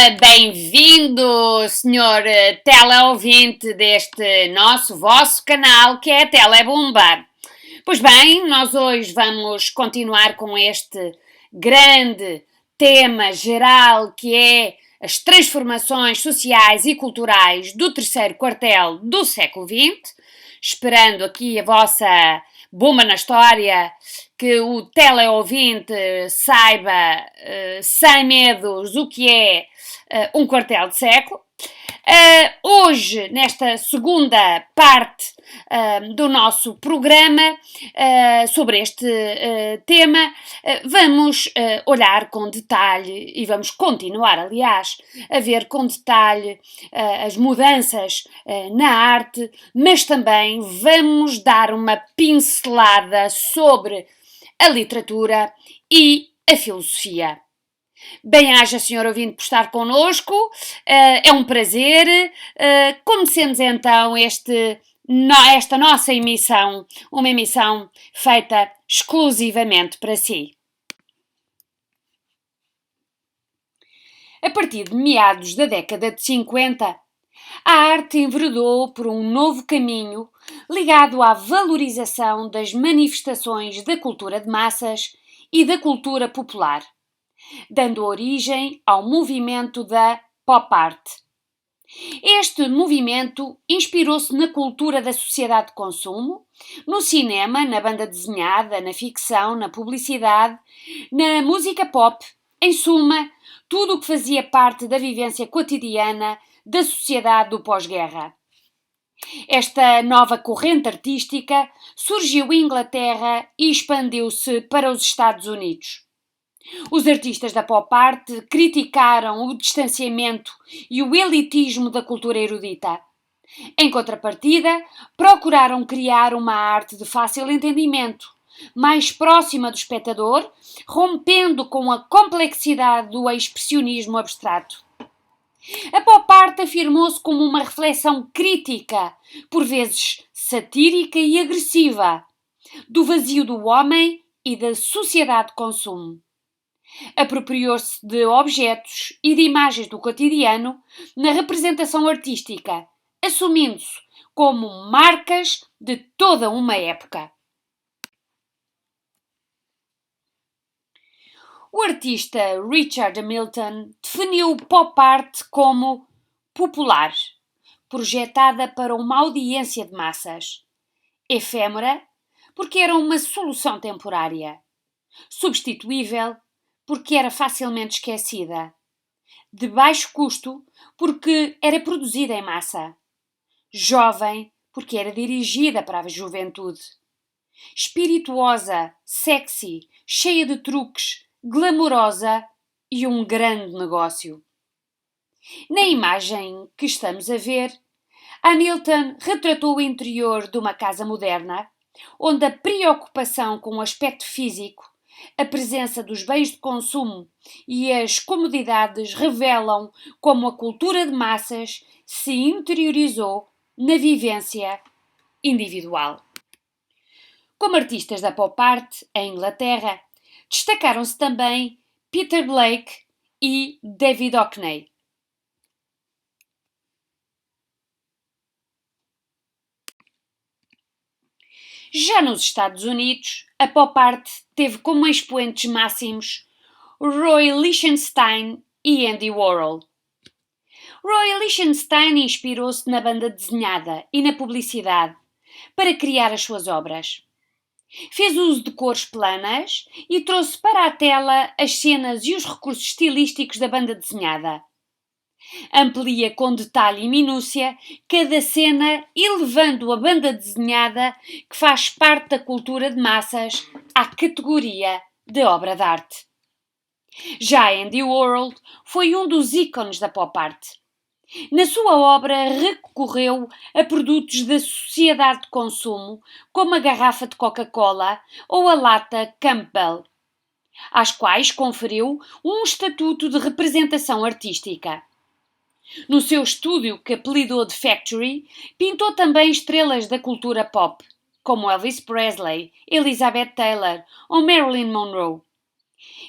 Ora, bem-vindo, senhor teleouvinte deste vosso canal, que é a Telebumba. Pois bem, nós hoje vamos continuar com este grande tema geral que é as transformações sociais e culturais do terceiro quartel do século XX, esperando aqui a vossa bomba na história, que o teleouvinte saiba sem medos o que é um quartel de século. Hoje, nesta segunda parte do nosso programa sobre este tema, vamos olhar com detalhe e vamos continuar, aliás, a ver com detalhe as mudanças na arte, mas também vamos dar uma pincelada sobre a literatura e a filosofia. Bem-aja, senhor ouvinte, por estar connosco, é um prazer. Comecemos então esta nossa emissão, uma emissão feita exclusivamente para si. A partir de meados da década de 50, a arte enveredou por um novo caminho ligado à valorização das manifestações da cultura de massas e da cultura popular, dando origem ao movimento da pop art. Este movimento inspirou-se na cultura da sociedade de consumo, no cinema, na banda desenhada, na ficção, na publicidade, na música pop, em suma, tudo o que fazia parte da vivência cotidiana da sociedade do pós-guerra. Esta nova corrente artística surgiu em Inglaterra e expandiu-se para os Estados Unidos. Os artistas da pop art criticaram o distanciamento e o elitismo da cultura erudita. Em contrapartida, procuraram criar uma arte de fácil entendimento, mais próxima do espectador, rompendo com a complexidade do expressionismo abstrato. A pop art afirmou-se como uma reflexão crítica, por vezes satírica e agressiva, do vazio do homem e da sociedade de consumo. Apropriou-se de objetos e de imagens do cotidiano na representação artística, assumindo-se como marcas de toda uma época. O artista Richard Hamilton definiu pop art como popular, projetada para uma audiência de massas, efêmera, porque era uma solução temporária, substituível, porque era facilmente esquecida, de baixo custo, porque era produzida em massa, jovem, porque era dirigida para a juventude, espirituosa, sexy, cheia de truques, glamourosa e um grande negócio. Na imagem que estamos a ver, Hamilton retratou o interior de uma casa moderna, onde a preocupação com o aspecto físico, a presença dos bens de consumo e as comodidades revelam como a cultura de massas se interiorizou na vivência individual. Como artistas da pop art em Inglaterra, destacaram-se também Peter Blake e David Hockney. Já nos Estados Unidos, a pop art teve como expoentes máximos Roy Lichtenstein e Andy Warhol. Roy Lichtenstein inspirou-se na banda desenhada e na publicidade para criar as suas obras. Fez uso de cores planas e trouxe para a tela as cenas e os recursos estilísticos da banda desenhada. Amplia com detalhe e minúcia cada cena, elevando a banda desenhada, que faz parte da cultura de massas, à categoria de obra de arte. Já Andy Warhol foi um dos ícones da pop art. Na sua obra recorreu a produtos da sociedade de consumo, como a garrafa de Coca-Cola ou a lata Campbell, às quais conferiu um estatuto de representação artística. No seu estúdio, que apelidou de Factory, pintou também estrelas da cultura pop, como Elvis Presley, Elizabeth Taylor ou Marilyn Monroe.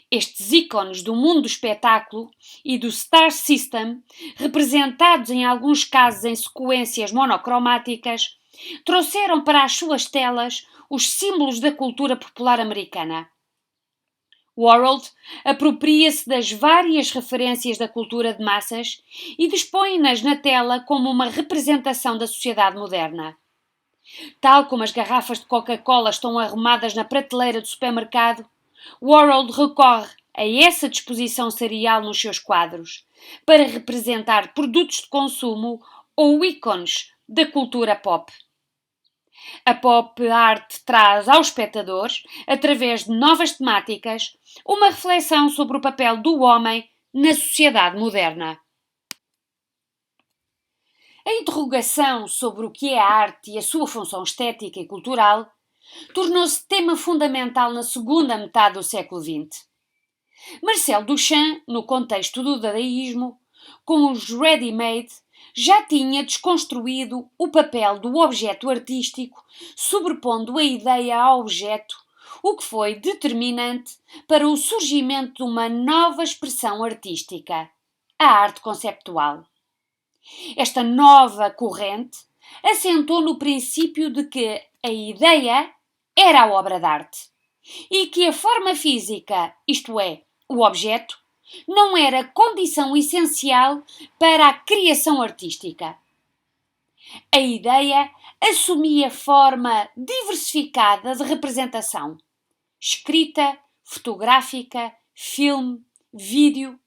Estes ícones do mundo do espetáculo e do Star System, representados em alguns casos em sequências monocromáticas, trouxeram para as suas telas os símbolos da cultura popular americana. Warhol apropria-se das várias referências da cultura de massas e dispõe-nas na tela como uma representação da sociedade moderna. Tal como as garrafas de Coca-Cola estão arrumadas na prateleira do supermercado, Warhol recorre a essa disposição serial nos seus quadros, para representar produtos de consumo ou ícones da cultura pop. A pop art traz aos espectadores, através de novas temáticas, uma reflexão sobre o papel do homem na sociedade moderna. A interrogação sobre o que é a arte e a sua função estética e cultural tornou-se tema fundamental na segunda metade do século XX. Marcel Duchamp, no contexto do dadaísmo, com os ready-made, já tinha desconstruído o papel do objeto artístico, sobrepondo a ideia ao objeto, o que foi determinante para o surgimento de uma nova expressão artística, a arte conceptual. Esta nova corrente assentou no princípio de que a ideia era a obra de arte e que a forma física, isto é, o objeto, não era condição essencial para a criação artística. A ideia assumia forma diversificada de representação: escrita, fotográfica, filme, vídeo.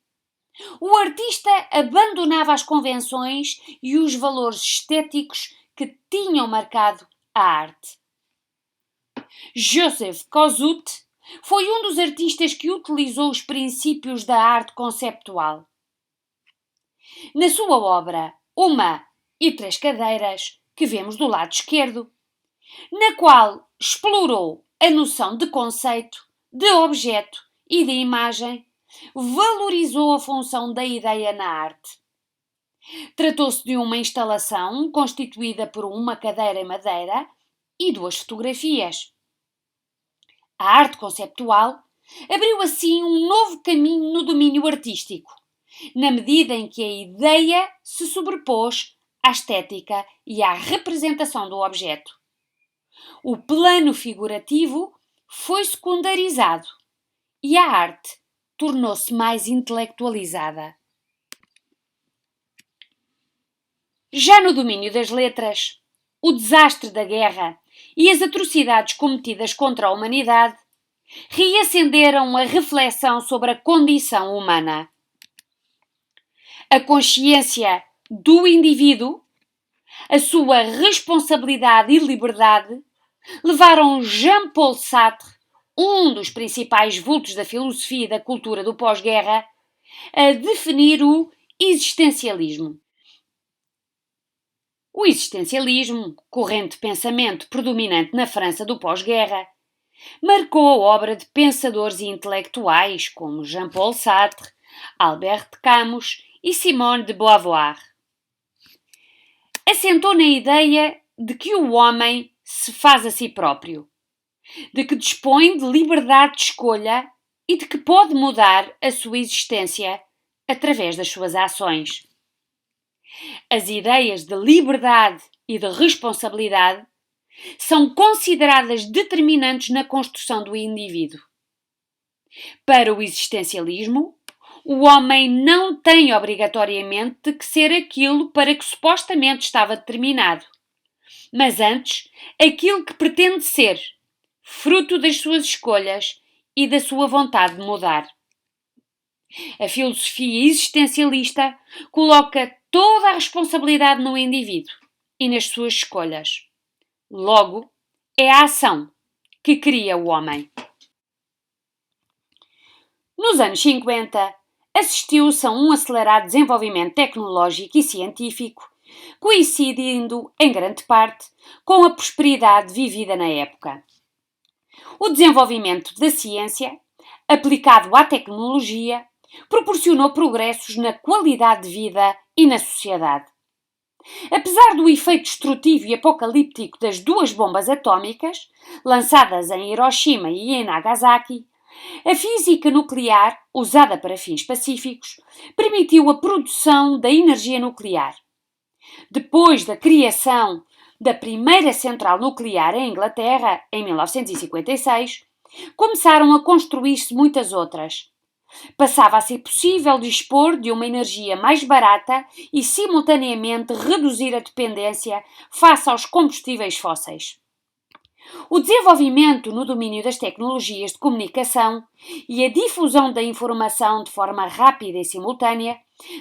O artista abandonava as convenções e os valores estéticos que tinham marcado a arte. Joseph Kosuth foi um dos artistas que utilizou os princípios da arte conceptual. Na sua obra Uma e Três Cadeiras, que vemos do lado esquerdo, na qual explorou a noção de conceito, de objeto e de imagem, valorizou a função da ideia na arte. Tratou-se de uma instalação constituída por uma cadeira em madeira e duas fotografias. A arte conceptual abriu assim um novo caminho no domínio artístico, na medida em que a ideia se sobrepôs à estética e à representação do objeto. O plano figurativo foi secundarizado e a arte tornou-se mais intelectualizada. Já no domínio das letras, o desastre da guerra e as atrocidades cometidas contra a humanidade reacenderam a reflexão sobre a condição humana. A consciência do indivíduo, a sua responsabilidade e liberdade, levaram Jean-Paul Sartre, um dos principais vultos da filosofia e da cultura do pós-guerra, a definir o existencialismo. O existencialismo, corrente de pensamento predominante na França do pós-guerra, marcou a obra de pensadores e intelectuais como Jean-Paul Sartre, Albert Camus e Simone de Beauvoir. Assentou na ideia de que o homem se faz a si próprio, de que dispõe de liberdade de escolha e de que pode mudar a sua existência através das suas ações. As ideias de liberdade e de responsabilidade são consideradas determinantes na construção do indivíduo. Para o existencialismo, o homem não tem obrigatoriamente que ser aquilo para que supostamente estava determinado, mas antes aquilo que pretende ser, fruto das suas escolhas e da sua vontade de mudar. A filosofia existencialista coloca toda a responsabilidade no indivíduo e nas suas escolhas. Logo, é a ação que cria o homem. Nos anos 50, assistiu-se a um acelerado desenvolvimento tecnológico e científico, coincidindo, em grande parte, com a prosperidade vivida na época. O desenvolvimento da ciência, aplicado à tecnologia, proporcionou progressos na qualidade de vida e na sociedade. Apesar do efeito destrutivo e apocalíptico das duas bombas atómicas, lançadas em Hiroshima e em Nagasaki, A física nuclear, usada para fins pacíficos, permitiu a produção da energia nuclear. Depois da criação da primeira central nuclear em Inglaterra, em 1956, começaram a construir-se muitas outras. Passava a ser possível dispor de uma energia mais barata e, simultaneamente, reduzir a dependência face aos combustíveis fósseis. O desenvolvimento no domínio das tecnologias de comunicação e a difusão da informação de forma rápida e simultânea,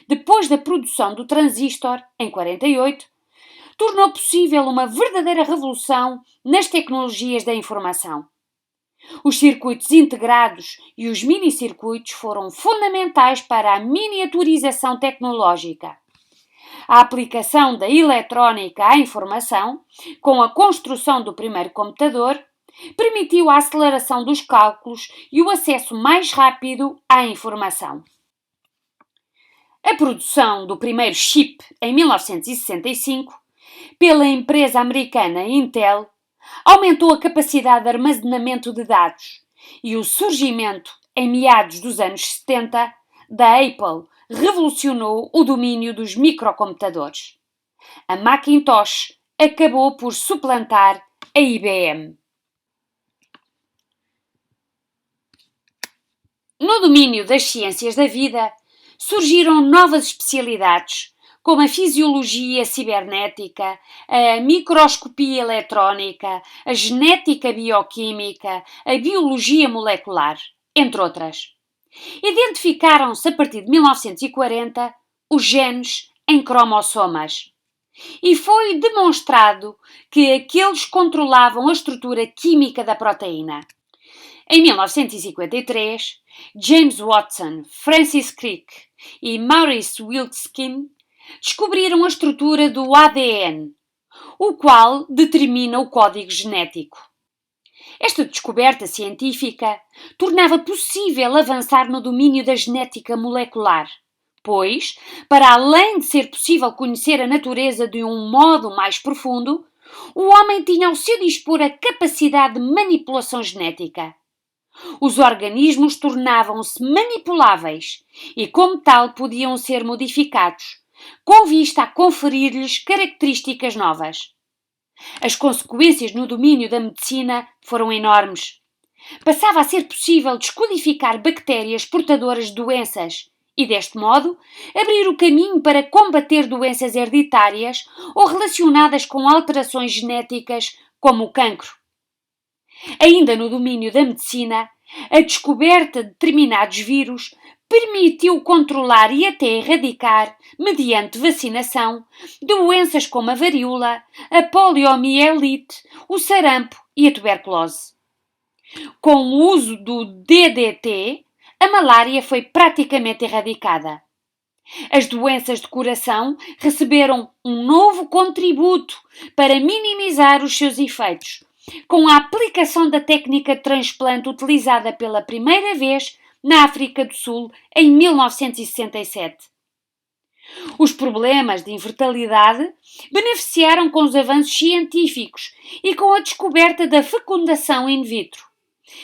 depois da produção do transistor, em 48, tornou possível uma verdadeira revolução nas tecnologias da informação. Os circuitos integrados e os minicircuitos foram fundamentais para a miniaturização tecnológica. A aplicação da eletrónica à informação, com a construção do primeiro computador, permitiu a aceleração dos cálculos e o acesso mais rápido à informação. A produção do primeiro chip, em 1965, pela empresa americana Intel, aumentou a capacidade de armazenamento de dados e o surgimento, em meados dos anos 70, da Apple revolucionou o domínio dos microcomputadores. A Macintosh acabou por suplantar a IBM. No domínio das ciências da vida, surgiram novas especialidades, como a fisiologia cibernética, a microscopia eletrónica, a genética bioquímica, a biologia molecular, entre outras. Identificaram-se, a partir de 1940, os genes em cromossomas. E foi demonstrado que aqueles controlavam a estrutura química da proteína. Em 1953, James Watson, Francis Crick e Maurice Wilkins descobriram a estrutura do ADN, o qual determina o código genético. Esta descoberta científica tornava possível avançar no domínio da genética molecular, pois, para além de ser possível conhecer a natureza de um modo mais profundo, o homem tinha ao seu dispor a capacidade de manipulação genética. Os organismos tornavam-se manipuláveis e, como tal, podiam ser modificados, com vista a conferir-lhes características novas. As consequências no domínio da medicina foram enormes. Passava a ser possível descodificar bactérias portadoras de doenças e, deste modo, abrir o caminho para combater doenças hereditárias ou relacionadas com alterações genéticas, como o cancro. Ainda no domínio da medicina, a descoberta de determinados vírus permitiu controlar e até erradicar, mediante vacinação, doenças como a varíola, a poliomielite, o sarampo e a tuberculose. Com o uso do DDT, a malária foi praticamente erradicada. As doenças de coração receberam um novo contributo para minimizar os seus efeitos, com a aplicação da técnica de transplante utilizada pela primeira vez na África do Sul em 1967. Os problemas de infertilidade beneficiaram com os avanços científicos e com a descoberta da fecundação in vitro,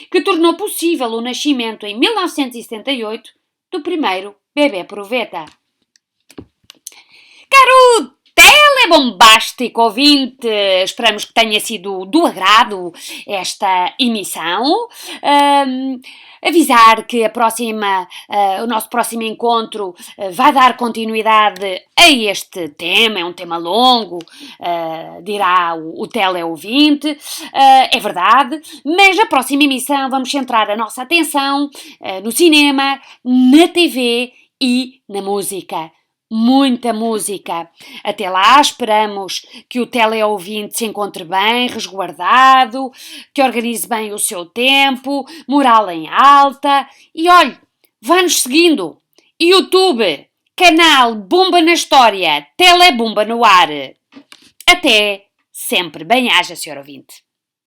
que tornou possível o nascimento em 1978 do primeiro bebê proveta. Caro telebombástico ouvinte, esperamos que tenha sido do agrado esta emissão. Avisar que o nosso próximo encontro vai dar continuidade a este tema, é um tema longo, dirá o teleouvinte, é verdade, mas na próxima emissão vamos centrar a nossa atenção no cinema, na TV e na música. Muita música. Até lá esperamos que o teleouvinte se encontre bem, resguardado, que organize bem o seu tempo, moral em alta e olhe, vá-nos seguindo. YouTube, canal Bumba na História, Telebumba no ar. Até sempre. Bem-aja, Sr. Ouvinte.